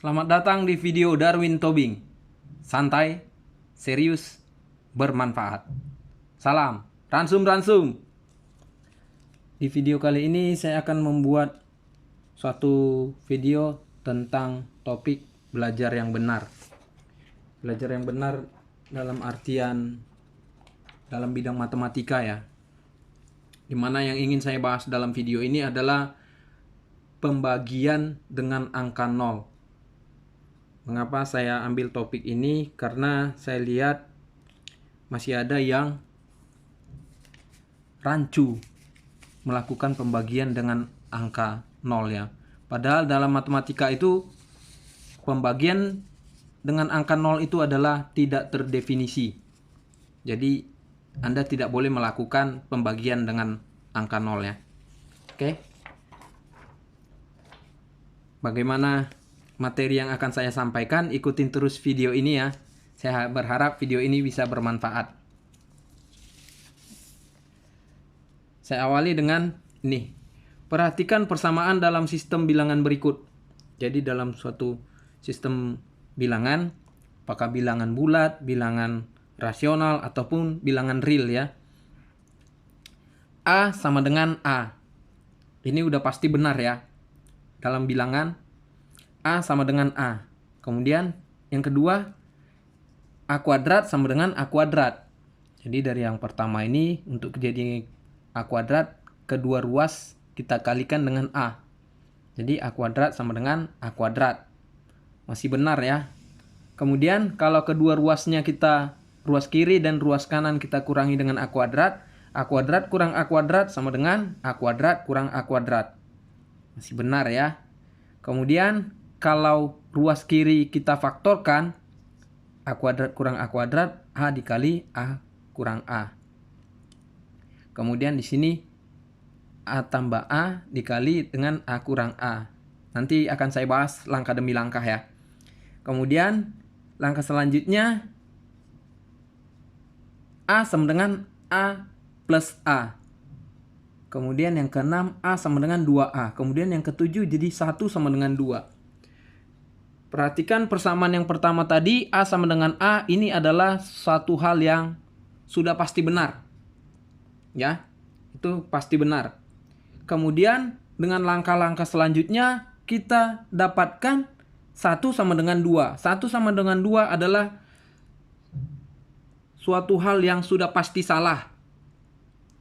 Selamat datang di video Darwin Tobing. Santai, serius, bermanfaat. Salam, ransum-ransum. Di video kali ini saya akan membuat suatu video tentang topik belajar yang benar. Belajar yang benar dalam artian dalam bidang matematika ya. Dimana yang ingin saya bahas dalam video ini adalah pembagian dengan angka 0. Mengapa saya ambil topik ini? Karena saya lihat masih ada yang rancu melakukan pembagian dengan angka 0 ya. Padahal dalam matematika itu pembagian dengan angka 0 itu adalah tidak terdefinisi. Jadi Anda tidak boleh melakukan pembagian dengan angka 0 ya. Oke. Bagaimana materi yang akan saya sampaikan? Ikutin terus video ini ya. Saya berharap video ini bisa bermanfaat. Saya awali dengan ini. Perhatikan persamaan dalam sistem bilangan berikut. Jadi dalam suatu sistem bilangan, apakah bilangan bulat, bilangan rasional, ataupun bilangan real ya. A sama dengan A. Ini udah pasti benar ya. Dalam bilangan A sama dengan A. Kemudian yang kedua, A kuadrat sama dengan A kuadrat. Jadi dari yang pertama ini untuk jadi A kuadrat, kedua ruas kita kalikan dengan A. Jadi A kuadrat sama dengan A kuadrat. Masih benar ya. Kemudian kalau kedua ruasnya kita, ruas kiri dan ruas kanan kita kurangi dengan A kuadrat kurang A kuadrat sama dengan A kuadrat kurang A kuadrat. Masih benar ya. Kemudian kalau ruas kiri kita faktorkan, A kuadrat kurang A kuadrat, A dikali A kurang A. Kemudian di sini A tambah A dikali dengan A kurang A. Nanti akan saya bahas langkah demi langkah ya. Kemudian langkah selanjutnya A sama dengan A plus A. Kemudian yang keenam A sama dengan 2A. Kemudian yang ketujuh jadi 1 sama dengan 2. Perhatikan persamaan yang pertama tadi, A sama dengan A, ini adalah satu hal yang sudah pasti benar. Ya, itu pasti benar. Kemudian dengan langkah-langkah selanjutnya, kita dapatkan 1 sama dengan 2. 1 sama dengan 2 adalah suatu hal yang sudah pasti salah.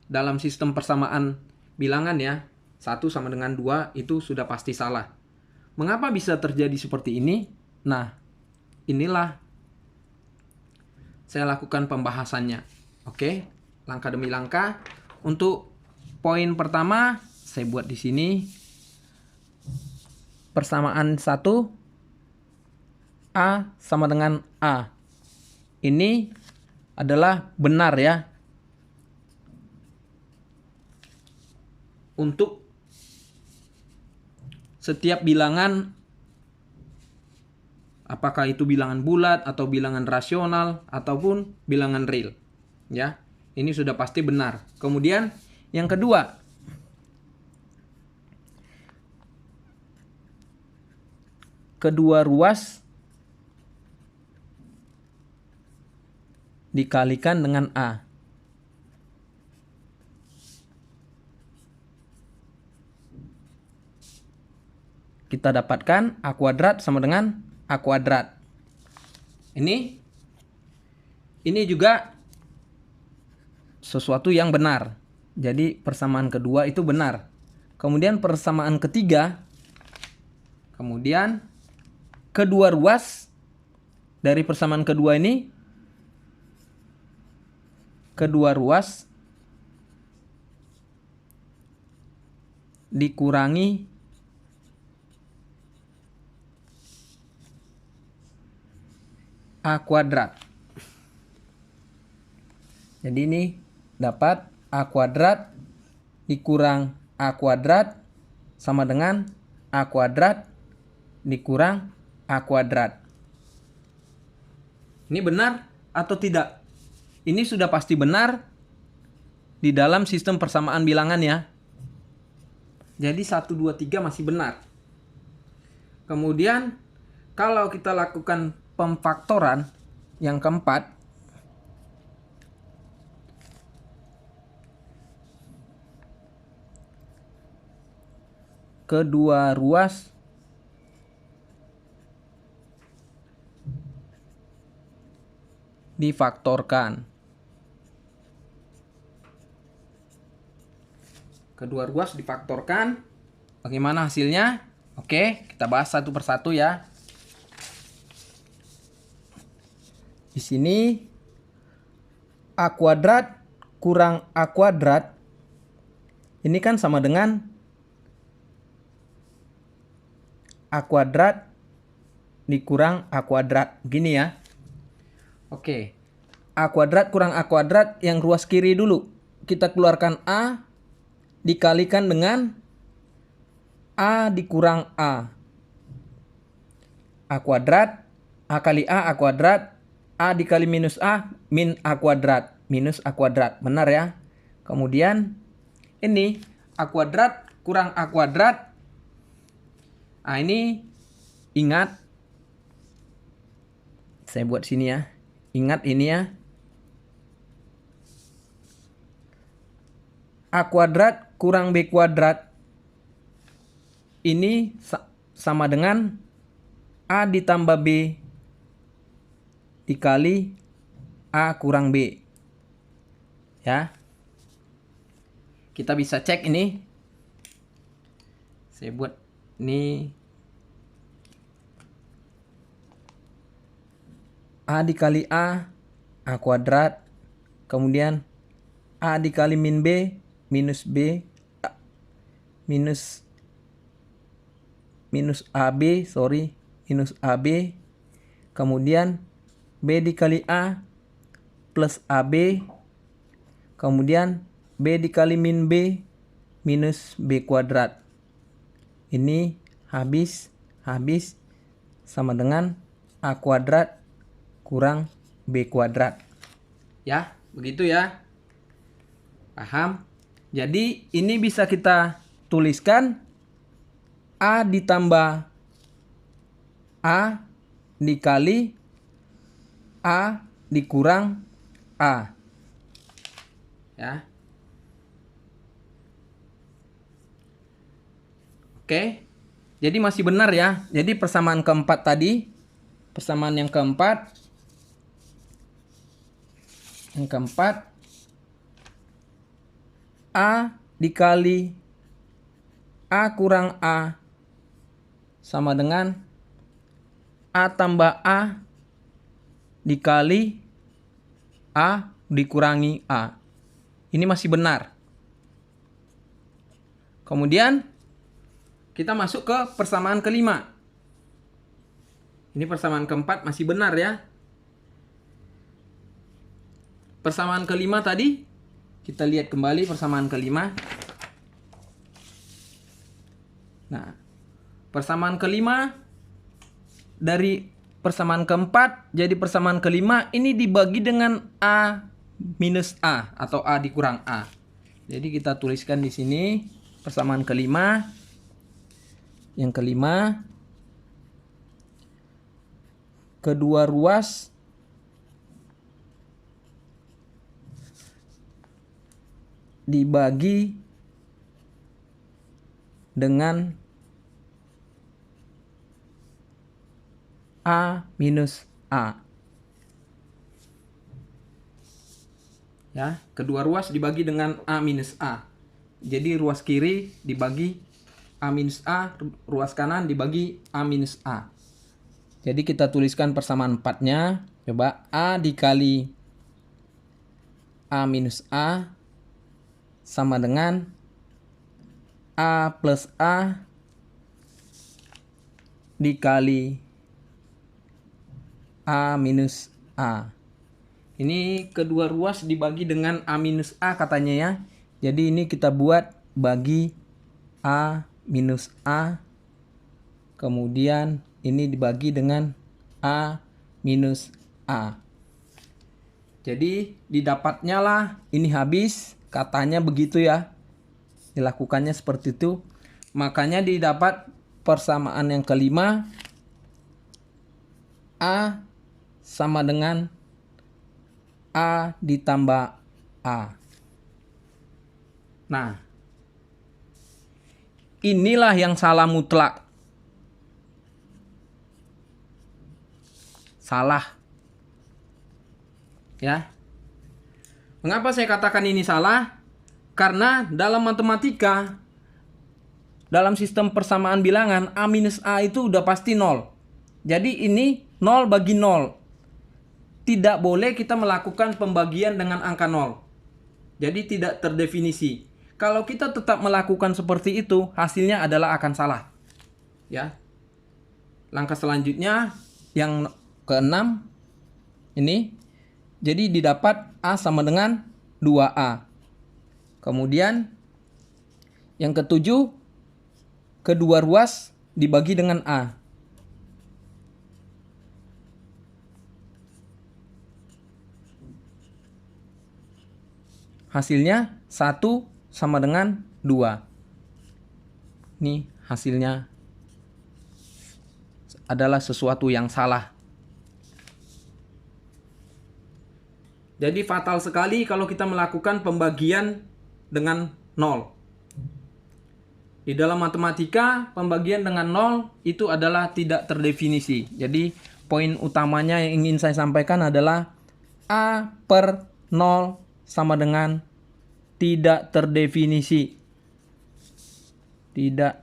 Dalam sistem persamaan bilangan ya, 1 sama dengan 2 itu sudah pasti salah. Mengapa bisa terjadi seperti ini? Nah, inilah saya lakukan pembahasannya. Oke, langkah demi langkah. Untuk poin pertama, saya buat di sini. Persamaan 1, A sama dengan A. Ini adalah benar ya. Untuk setiap bilangan, apakah itu bilangan bulat atau bilangan rasional ataupun bilangan real ya, ini sudah pasti benar. Kemudian yang kedua, kedua ruas dikalikan dengan A. Kita dapatkan A kuadrat sama dengan A kuadrat. Ini juga sesuatu yang benar. Jadi persamaan kedua itu benar. Kemudian persamaan ketiga, kemudian kedua ruas dari persamaan kedua ini, kedua ruas dikurangi A kuadrat. Jadi ini dapat A kuadrat dikurang A kuadrat sama dengan A kuadrat dikurang A kuadrat. Ini benar atau tidak? Ini sudah pasti benar di dalam sistem persamaan bilangan ya. Jadi 1, 2, 3 masih benar. Kemudian Kalau kita lakukan pemfaktoran yang keempat, kedua ruas difaktorkan. Kedua ruas difaktorkan. Bagaimana hasilnya? Oke, kita bahas satu persatu ya. Di sini A kuadrat kurang A kuadrat ini kan sama dengan A kuadrat dikurang A kuadrat. Gini ya. Oke. A kuadrat kurang A kuadrat yang ruas kiri dulu. Kita keluarkan A dikalikan dengan A dikurang A. A kuadrat, A kali A kuadrat, A dikali minus A, min A kuadrat. Minus A kuadrat, benar ya. Kemudian ini A kuadrat kurang A kuadrat. Nah ini ingat, saya buat sini ya. Ingat ini ya. A kuadrat kurang B kuadrat ini sama dengan A ditambah B dikali A kurang B. Ya. Kita bisa cek ini. Saya buat ini A dikali A kuadrat. Kemudian A dikali min B minus B minus AB, minus AB. Kemudian B dikali A plus AB. Kemudian B dikali min B minus B kuadrat. Ini habis sama dengan A kuadrat kurang B kuadrat. Ya, begitu ya. Paham? Jadi ini bisa kita tuliskan A ditambah A dikali A dikurang A. Ya. Oke. Jadi masih benar ya. Jadi persamaan keempat tadi, persamaan yang keempat. Yang keempat A dikali A kurang A sama dengan A tambah A dikali A dikurangi A. Ini masih benar. Kemudian kita masuk ke persamaan kelima. Ini persamaan keempat masih benar ya. Persamaan kelima tadi, kita lihat kembali persamaan kelima. Nah, persamaan kelima dari persamaan keempat jadi persamaan kelima ini dibagi dengan A minus A atau A dikurang A. Jadi kita tuliskan di sini persamaan kelima. Yang kelima, kedua ruas dibagi dengan A minus A. Ya, kedua ruas dibagi dengan A minus A. Jadi ruas kiri dibagi A minus A, ruas kanan dibagi A minus A. Jadi kita tuliskan persamaan empatnya. Coba A dikali A minus A sama dengan A plus A dikali A minus A. Ini kedua ruas dibagi dengan A minus A katanya ya. Jadi ini kita buat bagi A minus A. Kemudian ini dibagi dengan A minus A. Jadi didapatnya lah ini habis. Katanya begitu ya. Dilakukannya seperti itu. Makanya didapat persamaan yang kelima A sama dengan A ditambah A. Nah, inilah yang salah mutlak. Salah. Ya. Mengapa saya katakan ini salah? Karena dalam matematika, dalam sistem persamaan bilangan, A minus A itu udah pasti 0. Jadi ini 0 bagi 0. Tidak boleh kita melakukan pembagian dengan angka 0. Jadi tidak terdefinisi. Kalau kita tetap melakukan seperti itu, hasilnya adalah akan salah. Ya. Langkah selanjutnya yang keenam ini. Jadi didapat A sama dengan 2A. Kemudian yang ketujuh, kedua ruas dibagi dengan A. Hasilnya 1 sama dengan 2. Ini hasilnya adalah sesuatu yang salah. Jadi fatal sekali kalau kita melakukan pembagian dengan 0. Di dalam matematika, pembagian dengan 0 itu adalah tidak terdefinisi. Jadi poin utamanya yang ingin saya sampaikan adalah A per 0 sama dengan tidak terdefinisi. Tidak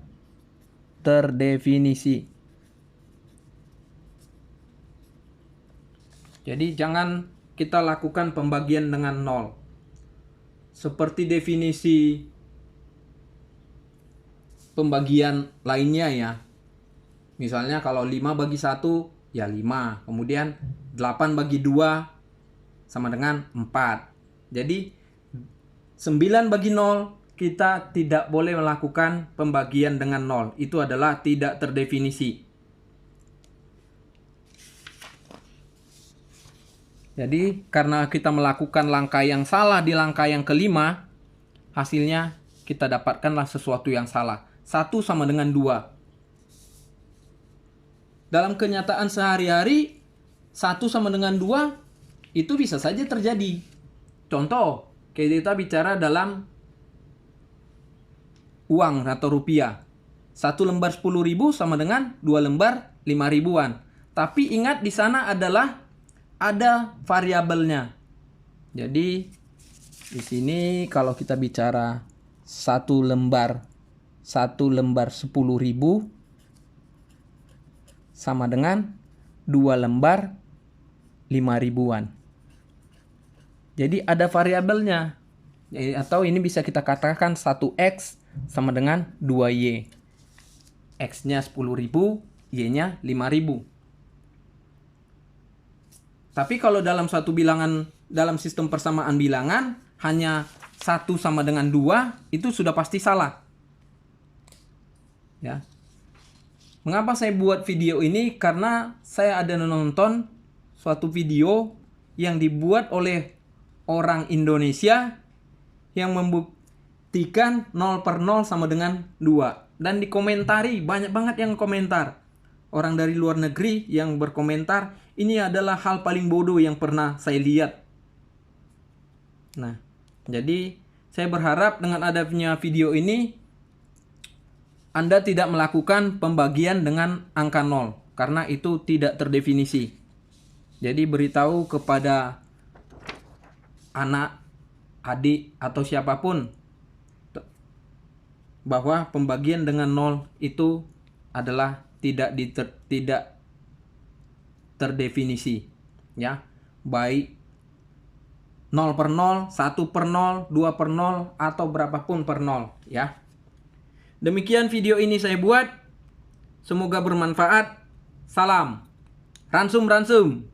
terdefinisi. Jadi jangan kita lakukan pembagian dengan 0. Seperti definisi pembagian lainnya ya. Misalnya kalau 5 bagi 1 ya 5. Kemudian 8 bagi 2 sama dengan 4. Jadi 9 bagi 0 kita tidak boleh melakukan pembagian dengan 0. Itu adalah tidak terdefinisi. Jadi karena kita melakukan langkah yang salah di langkah yang kelima, hasilnya kita dapatkanlah sesuatu yang salah. 1 sama dengan 2. Dalam kenyataan sehari-hari, 1 sama dengan 2 itu bisa saja terjadi. Contoh, kita bicara dalam uang atau rupiah. 1 lembar 10.000 sama dengan 2 lembar 5.000-an. Tapi ingat di sana adalah ada variabelnya. Jadi di sini kalau kita bicara 1 lembar 10.000 sama dengan 2 lembar 5.000-an. Jadi ada variabelnya. Atau ini bisa kita katakan 1x sama dengan 2y. X-nya 10.000, y-nya 5.000. Tapi kalau dalam satu bilangan, dalam sistem persamaan bilangan, hanya 1 sama dengan 2, itu sudah pasti salah. Ya. Mengapa saya buat video ini? Karena saya ada menonton suatu video yang dibuat oleh orang Indonesia yang membuktikan 0 per 0 sama dengan 2. Dan dikomentari, banyak banget yang komentar. Orang dari luar negeri yang berkomentar, ini adalah hal paling bodoh yang pernah saya lihat. Nah, jadi saya berharap dengan adanya video ini, Anda tidak melakukan pembagian dengan angka 0. Karena itu tidak terdefinisi. Jadi beritahu kepada anak, adik, atau siapapun bahwa pembagian dengan 0 itu adalah tidak terdefinisi, ya. Baik 0 per 0, 1 per 0, 2 per 0, atau berapapun per 0, ya. Demikian video ini saya buat. Semoga bermanfaat. Salam. Ransum.